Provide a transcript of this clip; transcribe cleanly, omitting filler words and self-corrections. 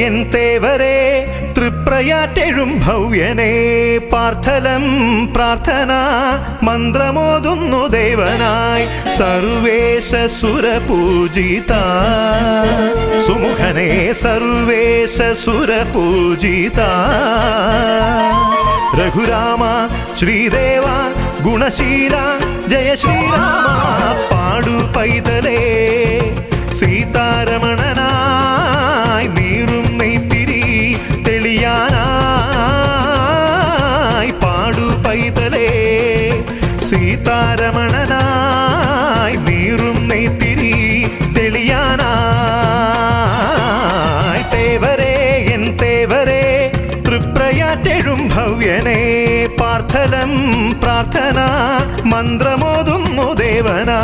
N തേവരേ തൃപ്രയാറ്റെഴും ഭവ്യനേ പാർത്ഥലം പ്രാർത്ഥന മന്ത്രമോതുന്നു ദേവനായി സർവേശ സുരപൂജിത സുമുഖനേ സർവേശ സുരപൂജിത രഘുരാമ ശ്രീദേവ ഗുണശീല ജയ ശ്രീരാമ പാടു പൈതലേ സീതാരമണനായി നീറും നെയ്ത്തിരി തെളിയാനായി പാടു പൈതലേ സീതാരമണനായി നീറും നെയ്ത്തിരി തെളിയാനായി തേവരേ എൻ തേവരേ തൃപ്രയാറ്റെഴും ഭവ്യനേ പാർത്ഥലം പ്രാർത്ഥന മന്ത്രമോതുന്നു ദേവനാ